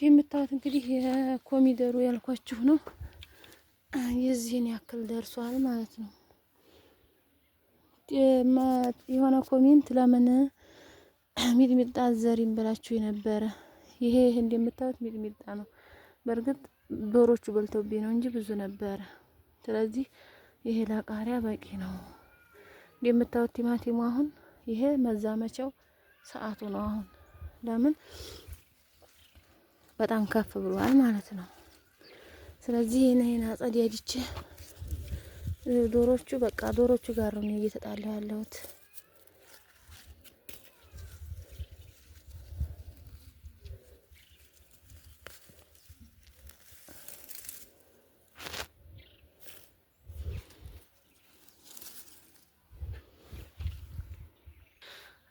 የምታዩት እንግዲህ የኮሚደሩ ያልኳችሁ ነው። የዚህን ያክል ደርሷል ማለት ነው። የሆነ ኮሜንት ለምን ሚጥሚጣ ዘሪም ብላችሁ የነበረ ይሄ እንደምታዩት ሚጥሚጣ ነው። በእርግጥ ዶሮቹ በልተውብኝ ነው እንጂ ብዙ ነበረ። ስለዚህ ይሄ ለቃሪያ በቂ ነው። እንደምታዩት ቲማቲሙ አሁን ይሄ መዛመቻው ሰዓቱ ነው። አሁን ለምን በጣም ከፍ ብሏል ማለት ነው። ስለዚህ እኔን አጸዲያጅቼ ዶሮቹ በቃ ዶሮቹ ጋር ነው እየተጣላ ያለሁት።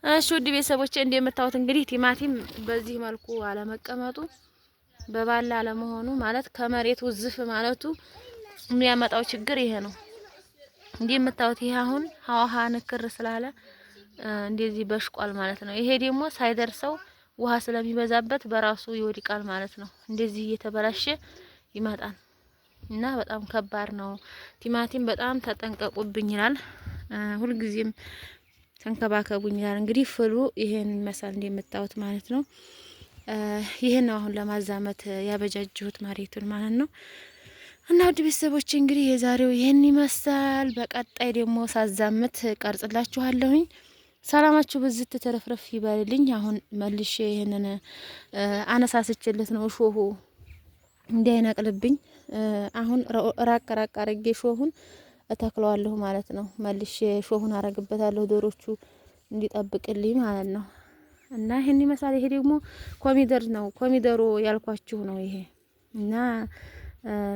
እሺ ውድ ቤተሰቦቼ እንደምታዩት እንግዲህ ቲማቲም በዚህ መልኩ አለመቀመጡ በባላ አለመሆኑ ማለት ከመሬት ውዝፍ ማለቱ የሚያመጣው ችግር ይሄ ነው። እንደምታዩት ይሄ አሁን ውሃ ንክር ስላለ እንደዚህ በሽቋል ማለት ነው። ይሄ ደግሞ ሳይደርሰው ውሃ ስለሚበዛበት በራሱ ይወድቃል ማለት ነው። እንደዚህ እየተበላሸ ይመጣል እና በጣም ከባድ ነው። ቲማቲም በጣም ተጠንቀቁብኝ ይላል ሁልጊዜም ተንከባከቡኝ ይላል። እንግዲህ ፍሉ ይሄን መሳል እንደምታዩት ማለት ነው። ይሄን ነው አሁን ለማዛመት ያበጃጀሁት መሬቱን ማለት ነው። እና ውድ ቤተሰቦች እንግዲህ የዛሬው ይሄን ይመስላል። በቀጣይ ደግሞ ሳዛምት ቀርጽላችኋለሁኝ። ሰላማችሁ ብዝት ተረፍረፍ ይበልልኝ። አሁን መልሼ ይሄንን አነሳስችለት ነው ሾሁ እንዳይነቅልብኝ። አሁን ራቅ ራቅ አርጌ ሾሁን እተክለዋለሁ ማለት ነው። መልሼ ሾሁን አረግበታለሁ ዶሮቹ እንዲጠብቅልኝ ማለት ነው። እና ይሄን ይመስላል። ይሄ ደግሞ ኮሚደር ነው። ኮሚደሮ ያልኳችሁ ነው ይሄ እና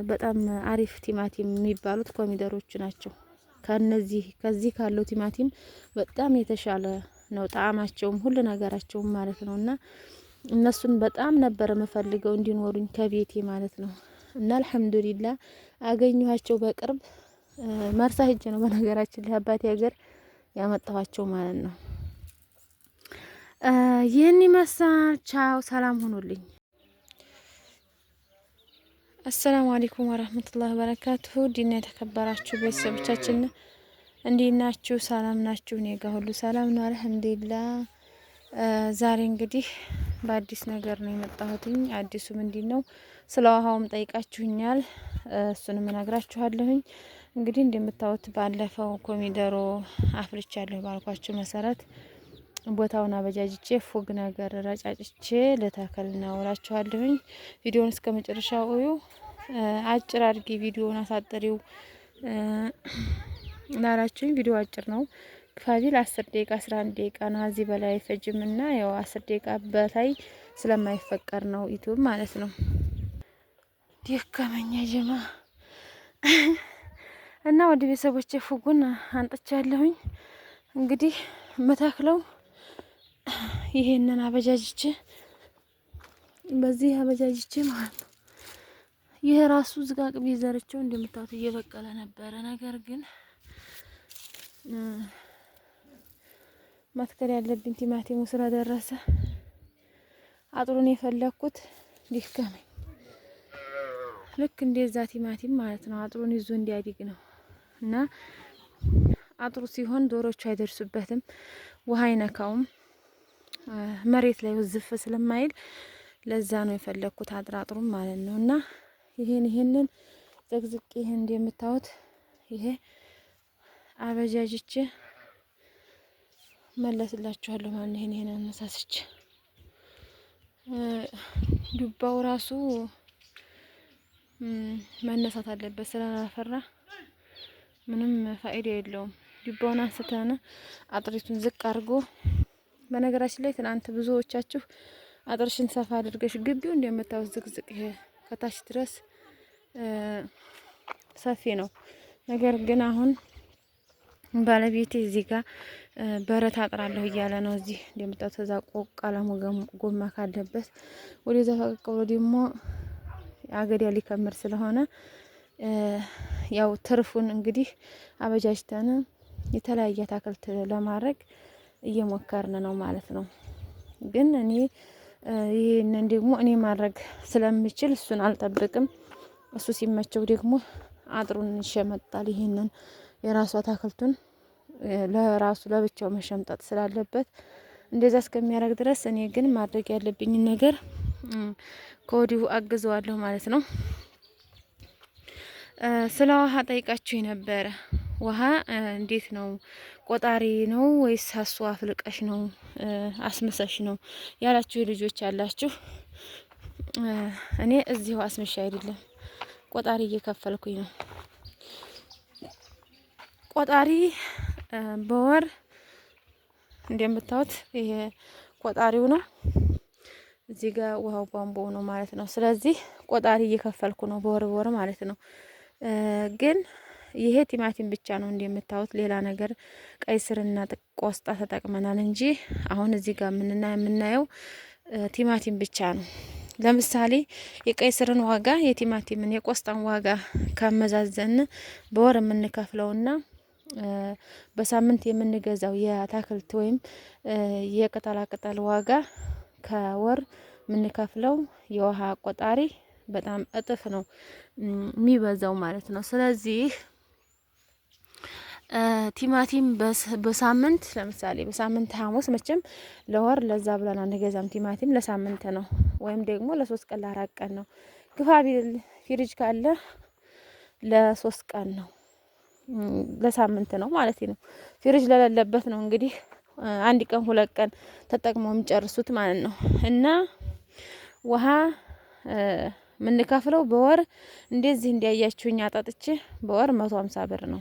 በጣም አሪፍ ቲማቲም የሚባሉት ኮሚደሮች ናቸው። ከዚህ ካለው ቲማቲም በጣም የተሻለ ነው ጣዕማቸውም ሁሉ ነገራቸውም ማለት ነው። እና እነሱን በጣም ነበር የምፈልገው እንዲኖሩኝ ከቤቴ ማለት ነው። እና አልሐምዱሊላህ አገኘኋቸው በቅርብ መርሳ ሄጄ ነው በነገራችን ላይ አባቴ ሀገር ያመጣኋቸው ማለት ነው። ይህን ይመስላል። ቻው፣ ሰላም ሁኑልኝ። አሰላሙ አለይኩም ወራህመቱላሂ ወበረካቱሁ። ዲና የተከበራችሁ ቤተሰቦቻችን እንዴት ናችሁ? ሰላም ናችሁ? እኔ ጋር ሁሉ ሰላም ነው አልሐምዱሊላህ። ዛሬ እንግዲህ በአዲስ ነገር ነው የመጣሁትኝ። አዲሱ ምንድነው? ስለ ውሃውም ጠይቃችሁኛል። እሱንም እነግራችኋለሁኝ። እንግዲህ እንደምታዩት ባለፈው ኮሚደሮ አፍልቻለሁ ባልኳችሁ መሰረት ቦታውን አበጃጅቼ ፉግ ነገር ረጫጭቼ ለተከል ነው እላችኋለሁኝ። ቪዲዮውን እስከ መጨረሻው እዩ። አጭር አድርጊ ቪዲዮውን አሳጥሪው ላላችሁኝ ቪዲዮ አጭር ነው። ክፋቢል 10 ደቂቃ 11 ደቂቃ ነው። እዚህ በላይ አይፈጅምና ያው 10 ደቂቃ በላይ ስለማይፈቀር ነው ዩቲዩብ ማለት ነው። ደከመኛ ጀማ እና ወደ ቤተሰቦቼ ፉጉን አንጥቻለሁኝ። እንግዲህ መታክለው ይሄንን አበጃጅቼ በዚህ አበጃጅቼ ማለት ነው። ይሄ ራሱ ዝቃቅ ቢዘርቸው እንደምታዩት እየበቀለ ነበረ። ነገር ግን መትከል ያለብኝ ቲማቲሙ ስለደረሰ አጥሩን የፈለኩት ዲከመኝ ልክ እንደዛ ቲማቲም ማለት ነው። አጥሩን ይዞ እንዲያድግ ነው እና አጥሩ ሲሆን ዶሮቹ አይደርሱበትም፣ ውሃ አይነካውም፣ መሬት ላይ ውዝፍ ስለማይል ለዛ ነው የፈለኩት አጥራጥሩም ማለት ነው። እና ይሄንን ዘግዝቄ ይሄን እንደምታዩት ይሄ አበጃጅቼ መለስላችኋለሁ ማለት ነው። ይሄን አነሳስቼ ዱባው ራሱ መነሳት አለበት ስላላፈራ ምንም ፋይዳ የለውም። ዱባውን አንስተን አጥሪቱን ዝቅ አድርጎ በነገራችን ላይ ትናንት ብዙዎቻችሁ አጥርሽን ሰፋ አድርገሽ ግቢው እንደምታዩት ዝቅዝቅ ይሄ ከታች ድረስ ሰፊ ነው። ነገር ግን አሁን ባለቤቴ እዚህ ጋር በረት አጥራለሁ እያለ ነው። እዚህ እንደምታዩት ተዛ ቀለሙ ጎማ ካለበት ወደዛ ፈቀቅ ብሎ ደግሞ አገዳ ሊከምር ስለሆነ ያው ትርፉን እንግዲህ አበጃጅተን የተለያየ አትክልት ለማድረግ እየሞከርን ነው ማለት ነው። ግን እኔ ይሄንን ደግሞ እኔ ማድረግ ስለምችል እሱን አልጠብቅም። እሱ ሲመቸው ደግሞ አጥሩን ይሸመጣል። ይሄንን የራሱ አታክልቱን ለራሱ ለብቻው መሸምጠጥ ስላለበት እንደዛ እስከሚያደርግ ድረስ እኔ ግን ማድረግ ያለብኝን ነገር ከወዲሁ አግዘዋለሁ ማለት ነው። ስለ ውሃ ጠይቃችሁ ነበረ። ውሃ እንዴት ነው? ቆጣሪ ነው ወይስ አሱ አፍልቀሽ ነው አስመሰሽ ነው ያላችሁ ልጆች ያላችሁ፣ እኔ እዚሁ አስመሻ አይደለም ቆጣሪ እየከፈልኩኝ ነው። ቆጣሪ በወር እንደምታዩት ይሄ ቆጣሪው ነው። እዚህ ጋር ውሃው ቧንቧ ነው ማለት ነው። ስለዚህ ቆጣሪ እየከፈልኩ ነው በወር ማለት ነው። ግን ይሄ ቲማቲም ብቻ ነው እንደምታዩት፣ ሌላ ነገር ቀይ ስርና ቆስጣ ተጠቅመናል እንጂ አሁን እዚህ ጋር የምናየው ቲማቲም ብቻ ነው። ለምሳሌ የቀይ ስርን ዋጋ የቲማቲምን የቆስጣን ዋጋ ካመዛዘን በወር የምንከፍለውና በሳምንት የምንገዛው የአታክልት ወይም የቅጠላ ቅጠል ዋጋ ከወር የምንከፍለው የውሃ ቆጣሪ በጣም እጥፍ ነው የሚበዛው ማለት ነው። ስለዚህ ቲማቲም በሳምንት ለምሳሌ በሳምንት ሐሙስ መቼም ለወር ለዛ ብለን አንገዛም። ቲማቲም ለሳምንት ነው ወይም ደግሞ ለ3 ቀን ለ4 ቀን ነው። ግፋ ቢል ፍሪጅ ካለ ለ3 ቀን ነው፣ ለሳምንት ነው ማለት ነው። ፍሪጅ ለሌለበት ነው እንግዲህ 1 ቀን 2 ቀን ተጠቅመው የሚጨርሱት ማለት ነው። እና ውሃ የምንከፍለው በወር እንደዚህ እንዲያያችሁኝ አጣጥቼ በወር 150 ብር ነው።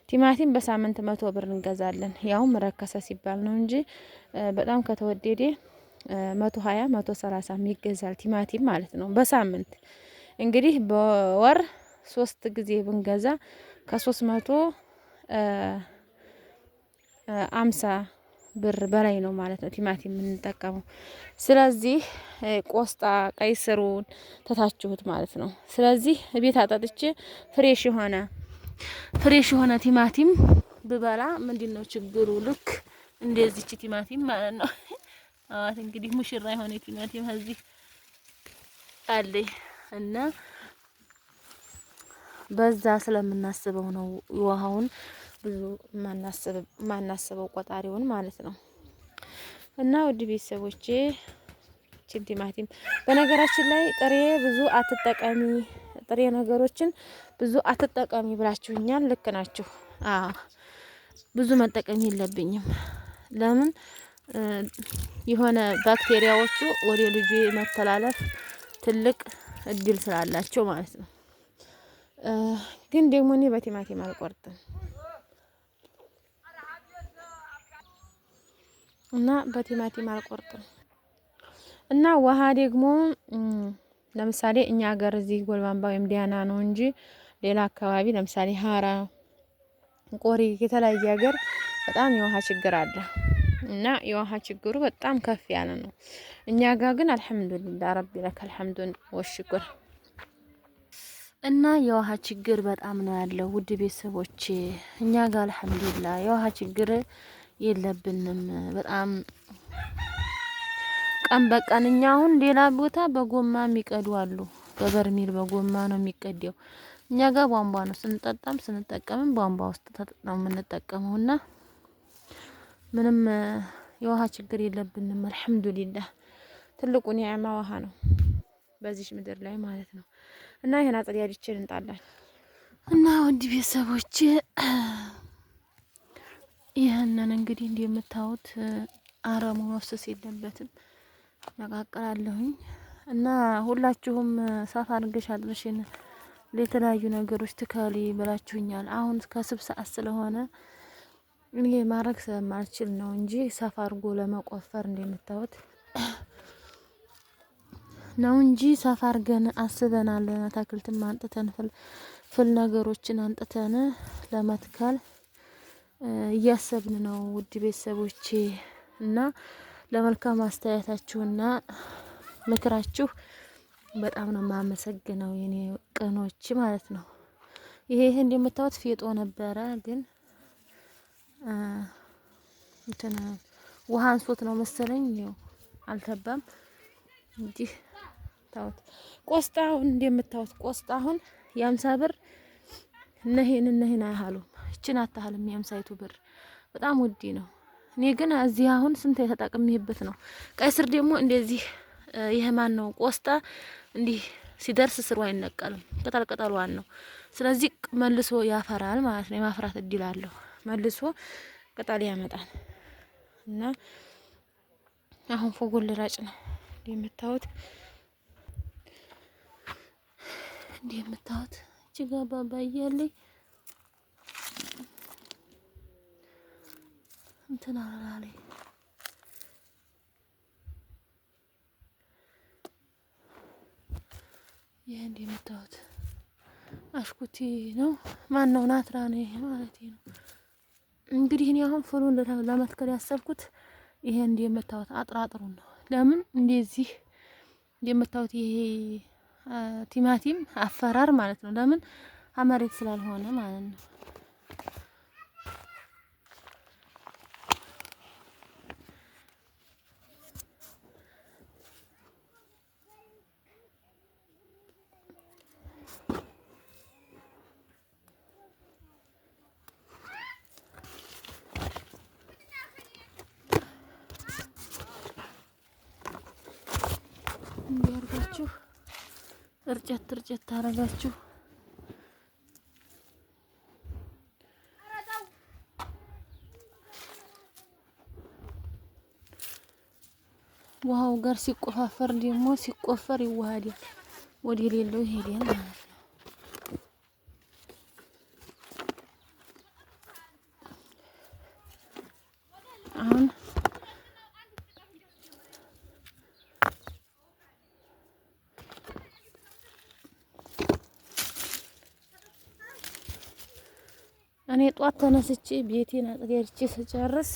ቲማቲም በሳምንት 100 ብር እንገዛለን። ያውም ረከሰ ሲባል ነው እንጂ በጣም ከተወደደ 120 130 ይገዛል ቲማቲም ማለት ነው በሳምንት። እንግዲህ በወር 3 ጊዜ ብንገዛ ከ350 ብር በላይ ነው ማለት ነው ቲማቲም የምንጠቀመው። ስለዚህ ቆስጣ ቀይ ስሩን ተታችሁት ማለት ነው። ስለዚህ ቤት አጣጥቼ ፍሬሽ የሆነ ቲማቲም ብበላ ምንድነው ችግሩ? ልክ እንደዚች ቲማቲም ማለት ነው። አዋት እንግዲህ ሙሽራ የሆነ ቲማቲም እዚህ አለኝ እና በዛ ስለምናስበው ነው ውሃውን ብዙ ማናስበው ቆጣሪውን ማለት ነው። እና ውድ ቤተሰቦቼ ቲማቲም በነገራችን ላይ ጥሬ ብዙ አትጠቀሚ፣ ጥሬ ነገሮችን ብዙ አትጠቀሚ ብላችሁኛል። ልክ ናችሁ። ብዙ መጠቀም የለብኝም። ለምን የሆነ ባክቴሪያዎቹ ወደ ልጁ መተላለፍ ትልቅ እድል ስላላቸው ማለት ነው። ግን ደግሞ እኔ በቲማቲም አልቆርጥም እና በቲማቲም አልቆርጥም። እና ውሃ ደግሞ ለምሳሌ እኛ ሀገር እዚህ ጎልባንባ ወይም ዲያና ነው እንጂ ሌላ አካባቢ ለምሳሌ ሀራ፣ ቆሪ የተለያየ ሀገር በጣም የውሃ ችግር አለ እና የውሃ ችግሩ በጣም ከፍ ያለ ነው። እኛ ጋር ግን አልሐምዱሊላህ ረቢ ለከል ሐምዱን ወሽኩር እና የውሃ ችግር በጣም ነው ያለው። ውድ ቤተሰቦች እኛ ጋር አልሐምዱሊላህ የውሃ ችግር የለብንም። በጣም ቀን በቀን እኛ አሁን ሌላ ቦታ በጎማ የሚቀዱ አሉ። በበርሚል በጎማ ነው የሚቀደው። እኛ ጋር ቧንቧ ነው ስንጠጣም ስንጠቀምም ቧንቧ ውስጥ ነው የምንጠቀመውና ምንም የውሃ ችግር የለብንም አልሐምዱሊላህ። ትልቁ ኒዕማ ውሃ ነው በዚህ ምድር ላይ ማለት ነው። እና ይሄን አጥሪያድቼ እንጣላለን እና ውድ ቤተሰቦቼ ይሄንን እንግዲህ እንደምታዩት አረሙ መፍሰስ የለበትም። ነቃቅላለሁኝ እና ሁላችሁም ሳፋ አድርገሽ አድርሽን ለተለያዩ ነገሮች ትከሊ ብላችሁኛል። አሁን ከስብ ሰዓት ስለሆነ እኔ ማረግ ስለማልችል ነው እንጂ ሳፋ አድርጎ ለመቆፈር እንደምታዩት ነው እንጂ ሳፋ አድርገን አስበናል። አታክልትም አንጥተን ፍል ነገሮችን አንጥተን ለመትከል እያሰብን ነው ውድ ቤተሰቦቼ። እና ለመልካም አስተያየታችሁና ምክራችሁ በጣም ነው የማመሰግነው የኔ ቅኖች ማለት ነው። ይሄ እንደምታዩት ፌጦ ነበረ ግን እንትን ውሃ አንሶት ነው መሰለኝ አልተባም እንዲህ ታውት ቆስጣውን እንደምታውት ቆስጣውን የ50 ብር እነሄን አያህሉም። እችን አታህልም የ50 ብር በጣም ውድ ነው። እኔ ግን እዚህ አሁን ስንት የተጠቀምኩበት ነው። ቀይ ስር ደግሞ እንደዚህ ይሄ ማን ነው ቆስጣ እንዲህ ሲደርስ ስሩ አይነቀልም፣ ቅጠልዋን ነው። ስለዚህ መልሶ ያፈራል ማለት ነው። የማፍራት እድል አለው። መልሶ ቅጠል ያመጣል እና አሁን ፎጎል ልራጭ ነው እንደምታዩት እጅጋ ባባያለኝ እንትና አላለኝ ይሄ እንደምታዩት አሽኩቲ ነው። ማን ነው ናትራ ነው ይሄ ማለት ነው። እንግዲህ እኔ አሁን ፍሉን ለመትከል ያሰብኩት ይሄ እንደምታዩት አጥራጥሩ ነው። ለምን እንደዚህ እንደምታዩት ይሄ ቲማቲም አፈራር ማለት ነው። ለምን አመሬት ስላልሆነ ማለት ነው። እንዲያርጋችሁ እርጨት ታረጋችሁ ውሃው ጋር ሲቆፋፈር ደግሞ ሲቆፈር ይዋሃዳል። ወደ ሌለው ይሄዳል ማለት ነው። አሁን እኔ ጧት ተነስቼ ቤቴን አጽድቼ ስጨርስ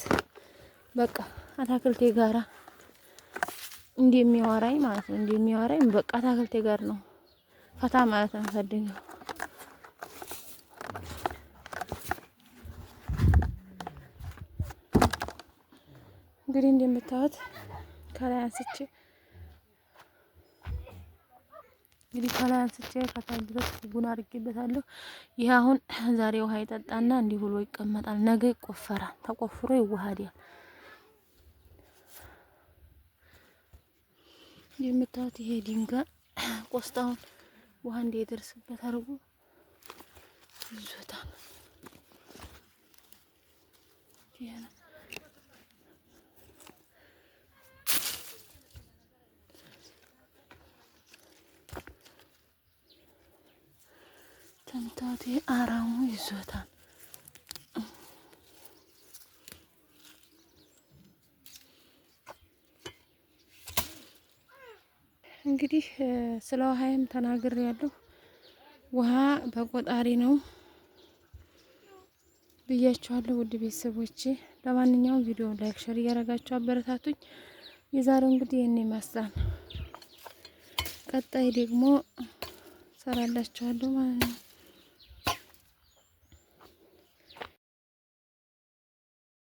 በቃ አታክልቴ ጋራ እንደሚያወራኝ ማለት ነው። እንደሚያወራኝ በቃ አታክልቴ ጋር ነው ፈታ ማለት ነው ፈልገው። እንግዲህ እንደምታዩት ከላይ አንስቼ ከታች ድረስ ቡና አድርጌበታለሁ። ይሄ አሁን ዛሬ ውሃ ይጠጣና እንዲህ ብሎ ይቀመጣል። ነገ ይቆፈራል፣ ተቆፍሮ ይዋሃዳል። የምታዩት ይሄ ድንጋይ ቆስጣውን ውሃ እንዲደርስበት አድርጎ ይዞታል። ተምታቴ አራሙ ይዞታል። እንግዲህ ስለ ውሃይም ተናግሬያለሁ። ውሃ በቆጣሪ ነው ብያችኋለሁ ውድ ቤተሰቦቼ። ለማንኛውም ቪዲዮ ላይክ፣ ሼር እያደረጋችሁ አበረታቱኝ። የዛሬው እንግዲህ እኔ ማስታን ቀጣይ ደግሞ ሰራላችኋለሁ ማለት ነው።